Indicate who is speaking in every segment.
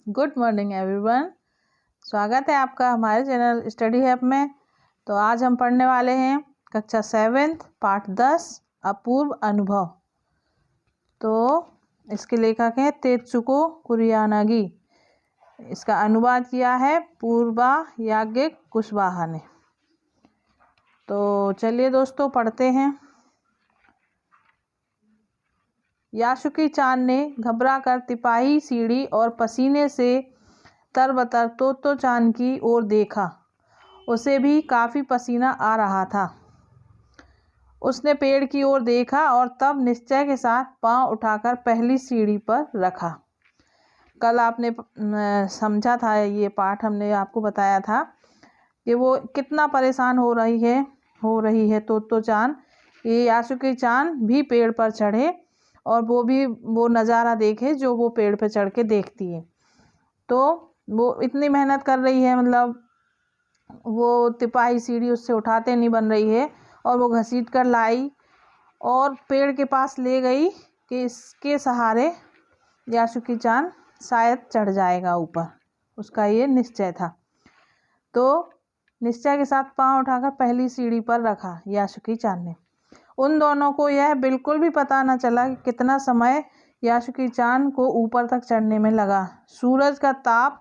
Speaker 1: Good morning everyone. स्वागत है आपका हमारे चैनल स्टडी हब में। तो आज हम पढ़ने वाले हैं कक्षा 7 पाठ 10 अपूर्व अनुभव। तो इसके लेखक हैं तेत्सुको कुरियानागी। इसका अनुवाद किया है पूर्वा याज्ञिक कुशवाहा ने। तो चलिए दोस्तों पढ़ते हैं। यासुकी चान ने घबरा कर तिपाही सीढ़ी और पसीने से तरबतर तोत्तो चान की ओर देखा। उसे भी काफ़ी पसीना आ रहा था। उसने पेड़ की ओर देखा और तब निश्चय के साथ पांव उठाकर पहली सीढ़ी पर रखा। कल आपने समझा था, ये पाठ हमने आपको बताया था कि वो कितना परेशान हो रही है तोत्तो चान। ये यासुकी चान भी पेड़ पर चढ़े और वो नज़ारा देखे जो वो पेड़ पर चढ़ के देखती है। तो वो इतनी मेहनत कर रही है, मतलब वो तिपाही सीढ़ी उससे उठाते नहीं बन रही है और वो घसीट कर लाई और पेड़ के पास ले गई कि इसके सहारे यासुकी चान शायद चढ़ जाएगा ऊपर। उसका ये निश्चय था। तो निश्चय के साथ पांव उठाकर पहली सीढ़ी पर रखा यासुकी चान ने। उन दोनों को यह बिल्कुल भी पता न चला कि कितना समय यासुकी चान को ऊपर तक चढ़ने में लगा। सूरज का ताप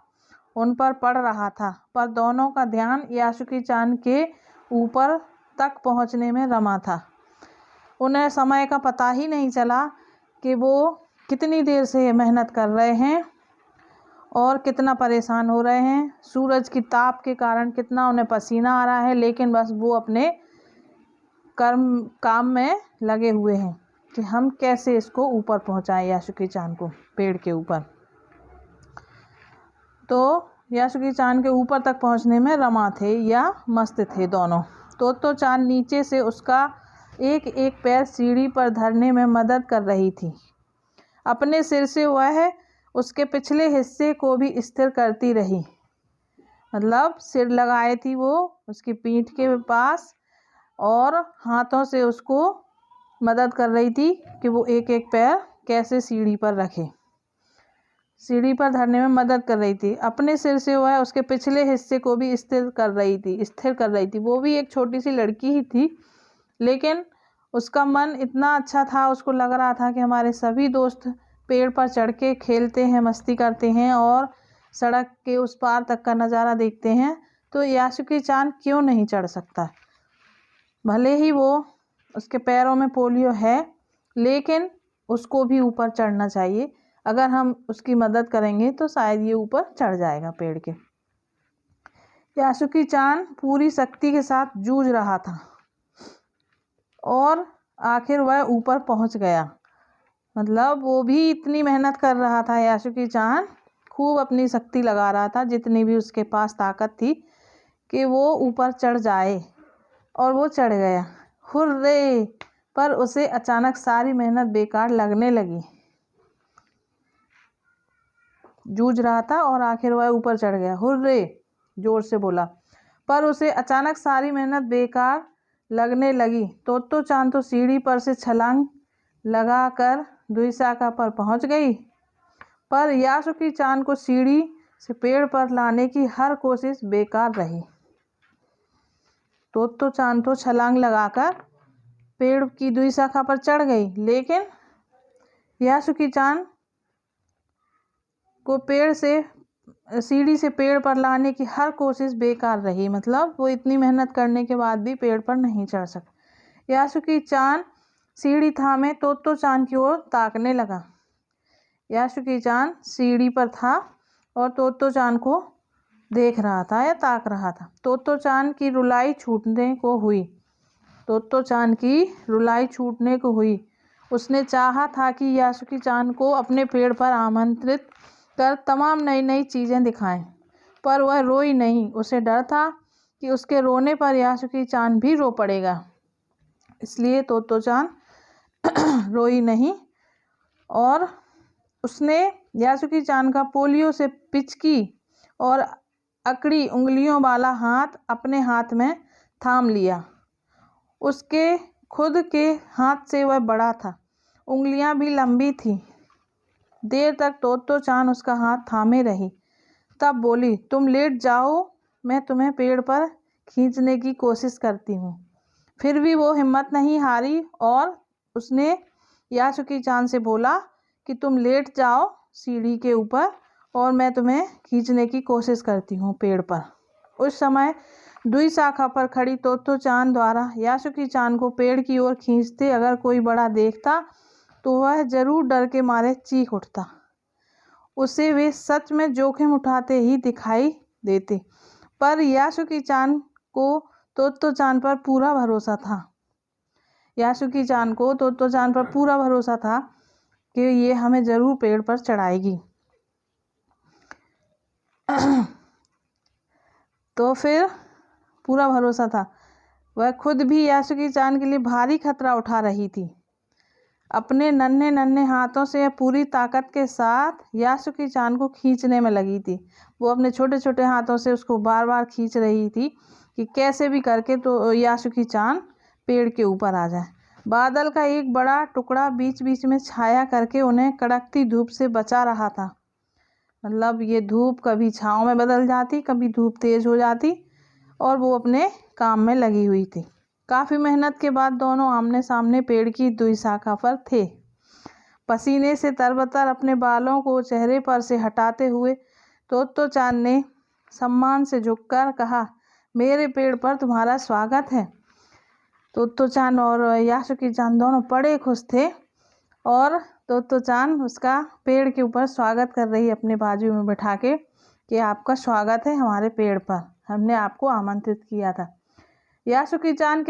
Speaker 1: उन पर पड़ रहा था, पर दोनों का ध्यान यासुकी चान के ऊपर तक पहुंचने में रमा था। उन्हें समय का पता ही नहीं चला कि वो कितनी देर से मेहनत कर रहे हैं और कितना परेशान हो रहे हैं। सूरज की ताप के कारण कितना उन्हें पसीना आ रहा है, लेकिन बस वो अपने काम में लगे हुए हैं कि हम कैसे इसको ऊपर पहुंचाएं, यासुकी चान को पेड़ के ऊपर। तो यासुकी चान के ऊपर तक पहुंचने में रमा थे या मस्त थे दोनों। तोत्तो चान नीचे से उसका एक एक पैर सीढ़ी पर धरने में मदद कर रही थी। अपने सिर से वह उसके पिछले हिस्से को भी स्थिर करती रही, मतलब सिर लगाए थी वो उसकी पीठ के पास और हाथों से उसको मदद कर रही थी कि वो एक एक पैर कैसे सीढ़ी पर रखे। सीढ़ी पर धरने में मदद कर रही थी। अपने सिर से वह उसके पिछले हिस्से को भी स्थिर कर रही थी। वो भी एक छोटी सी लड़की ही थी, लेकिन उसका मन इतना अच्छा था, उसको लग रहा था कि हमारे सभी दोस्त पेड़ पर चढ़ के खेलते हैं, मस्ती करते हैं और सड़क के उस पार तक का नज़ारा देखते हैं। तो यासुकी चान क्यों नहीं चढ़ सकता? भले ही वो उसके पैरों में पोलियो है, लेकिन उसको भी ऊपर चढ़ना चाहिए। अगर हम उसकी मदद करेंगे तो शायद ये ऊपर चढ़ जाएगा पेड़ के। यासुकी चान पूरी शक्ति के साथ जूझ रहा था और आखिर वह ऊपर पहुंच गया। मतलब वो भी इतनी मेहनत कर रहा था, यासुकी चान खूब अपनी शक्ति लगा रहा था, जितनी भी उसके पास ताकत थी कि वो ऊपर चढ़ जाए, और वो चढ़ गया। हुर्रे! पर उसे अचानक सारी मेहनत बेकार लगने लगी। जूझ रहा था और आखिर वह ऊपर चढ़ गया। हुर्रे! जोर से बोला। पर उसे अचानक सारी मेहनत बेकार लगने लगी। तोत्तो चान तो सीढ़ी पर से छलांग लगाकर द्विशाखा पर पहुंच गई, पर यासुकी चान को सीढ़ी से पेड़ पर लाने की हर कोशिश बेकार रही। तोत्तो चान तो छलांग लगाकर पेड़ की द्विशाखा पर चढ़ गई, लेकिन यासुकी चान को सीढ़ी से पेड़ पर लाने की हर कोशिश बेकार रही। मतलब वो इतनी मेहनत करने के बाद भी पेड़ पर नहीं चढ़ सका। यासुकी चान सीढ़ी थामे तोत्तो चान की ओर ताकने लगा। यासुकी चान सीढ़ी पर था और तोत्तो चान को देख रहा था या ताक रहा था। तोत्तो चान की रुलाई छूटने को हुई। उसने चाहा था कि यासुकी चान को अपने पेड़ पर आमंत्रित कर तमाम नई नई चीज़ें दिखाएं, पर वह रोई नहीं। उसे डर था कि उसके रोने पर यासुकी चान भी रो पड़ेगा, इसलिए तोत्तो चान रोई नहीं और उसने यासुकी चान का पोलियो से पिचकी और अकड़ी उंगलियों वाला हाथ अपने हाथ में थाम लिया। उसके खुद के हाथ से वह बड़ा था, उंगलियां भी लंबी थी। देर तक तोतो चान उसका हाथ थामे रही। तब बोली, तुम लेट जाओ, मैं तुम्हें पेड़ पर खींचने की कोशिश करती हूँ। फिर भी वो हिम्मत नहीं हारी और उसने यासुकी चान से बोला कि तुम लेट जाओ सीढ़ी के ऊपर और मैं तुम्हें खींचने की कोशिश करती हूँ पेड़ पर। उस समय दुई शाखा पर खड़ी तोतो चान द्वारा यासुकी चान को पेड़ की ओर खींचते अगर कोई बड़ा देखता तो वह जरूर डर के मारे चीख उठता। उसे वे सच में जोखिम उठाते ही दिखाई देते, पर यासुकी चान को तोतो चान पर पूरा भरोसा था। यासुकी चान को तोतो चान पर पूरा भरोसा था कि ये हमें जरूर पेड़ पर चढ़ाएगी। तो फिर पूरा भरोसा था। वह खुद भी यासुकी चान के लिए भारी खतरा उठा रही थी। अपने नन्हे नन्हे हाथों से पूरी ताकत के साथ यासुकी चान को खींचने में लगी थी। वो अपने छोटे छोटे हाथों से उसको बार बार खींच रही थी कि कैसे भी करके तो यासुकी चान पेड़ के ऊपर आ जाए। बादल का एक बड़ा टुकड़ा बीच बीच में छाया करके उन्हें कड़कती धूप से बचा रहा था। मतलब ये धूप कभी छाँव में बदल जाती, कभी धूप तेज हो जाती और वो अपने काम में लगी हुई थी। काफ़ी मेहनत के बाद दोनों आमने सामने पेड़ की दुई शाखा पर थे। पसीने से तरबतर अपने बालों को चेहरे पर से हटाते हुए तोतो चान ने सम्मान से झुककर कहा, मेरे पेड़ पर तुम्हारा स्वागत है। तोतो चान और यासुकी चान दोनों बड़े खुश थे और तोतो चान उसका पेड़ के ऊपर स्वागत कर रही अपने बाजू में बैठा के कि आपका स्वागत है हमारे पेड़ पर, हमने आपको आमंत्रित किया था। यासुकी चान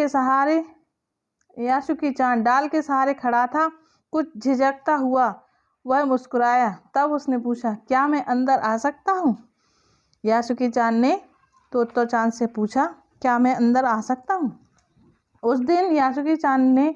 Speaker 1: डाल के सहारे खड़ा था। कुछ झिझकता हुआ वह मुस्कुराया। तब उसने पूछा, क्या मैं अंदर आ सकता हूँ? यासुकी चान ने तोतो चान से पूछा, क्या मैं अंदर आ सकता हूँ? उस दिन यासुकी चान ने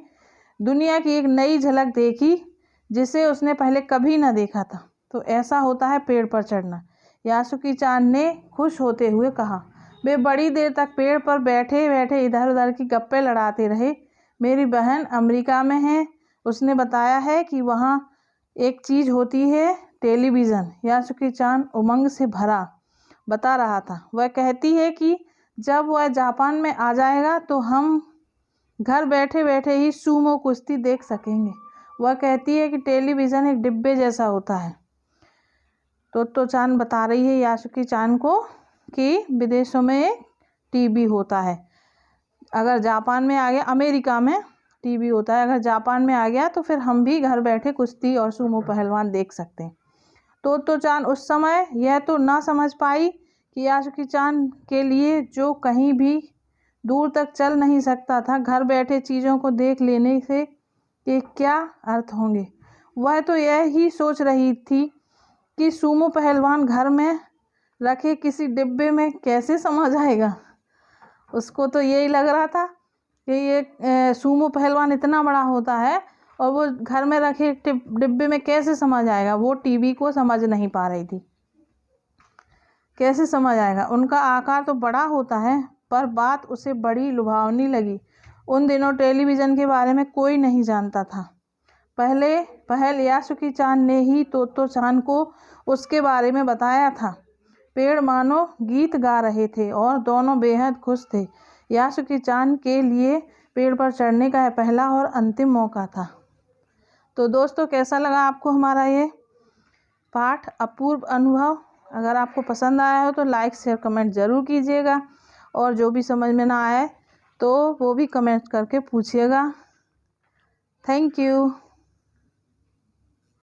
Speaker 1: दुनिया की एक नई झलक देखी जिसे उसने पहले कभी न देखा था। तो ऐसा होता है पेड़ पर चढ़ना, यासुकी चान ने खुश होते हुए कहा। वे बड़ी देर तक पेड़ पर बैठे बैठे इधर उधर की गप्पे लड़ाते रहे। मेरी बहन अमेरिका में है, उसने बताया है कि वहाँ एक चीज़ होती है टेलीविज़न। यासुकी चान उमंग से भरा बता रहा था। वह कहती है कि जब वह जापान में आ जाएगा तो हम घर बैठे बैठे ही सूमो कुश्ती देख सकेंगे। वह कहती है कि टेलीविज़न एक डिब्बे जैसा होता है। तोतो चान बता रही है यासुकी चान को कि विदेशों में एक टीवी होता है। अगर जापान में आ गया, अमेरिका में टीवी होता है, अगर जापान में आ गया तो फिर हम भी घर बैठे कुश्ती और सूमो पहलवान देख सकते हैं। तोतो चान उस समय यह तो ना समझ पाई कि यासुकी चान के लिए जो कहीं भी दूर तक चल नहीं सकता था, घर बैठे चीज़ों को देख लेने से कि क्या अर्थ होंगे। वह तो यह ही सोच रही थी कि सूमो पहलवान घर में रखे किसी डिब्बे में कैसे समा जाएगा। उसको तो यही लग रहा था कि ये सूमो पहलवान इतना बड़ा होता है और वो घर में रखे डिब्बे में कैसे समा जाएगा। वो टीवी को समझ नहीं पा रही थी, कैसे समझ आएगा। उनका आकार तो बड़ा होता है, पर बात उसे बड़ी लुभावनी लगी। उन दिनों टेलीविज़न के बारे में कोई नहीं जानता था। पहल यासुकी चान ने ही तोतो चान को उसके बारे में बताया था। पेड़ मानो गीत गा रहे थे और दोनों बेहद खुश थे। यासुकी चान के लिए पेड़ पर चढ़ने का पहला और अंतिम मौका था। तो दोस्तों, कैसा लगा आपको हमारा ये पाठ अपूर्व अनुभव? अगर आपको पसंद आया हो तो लाइक शेयर कमेंट ज़रूर कीजिएगा और जो भी समझ में ना आए तो वो भी कमेंट करके पूछिएगा। Thank you.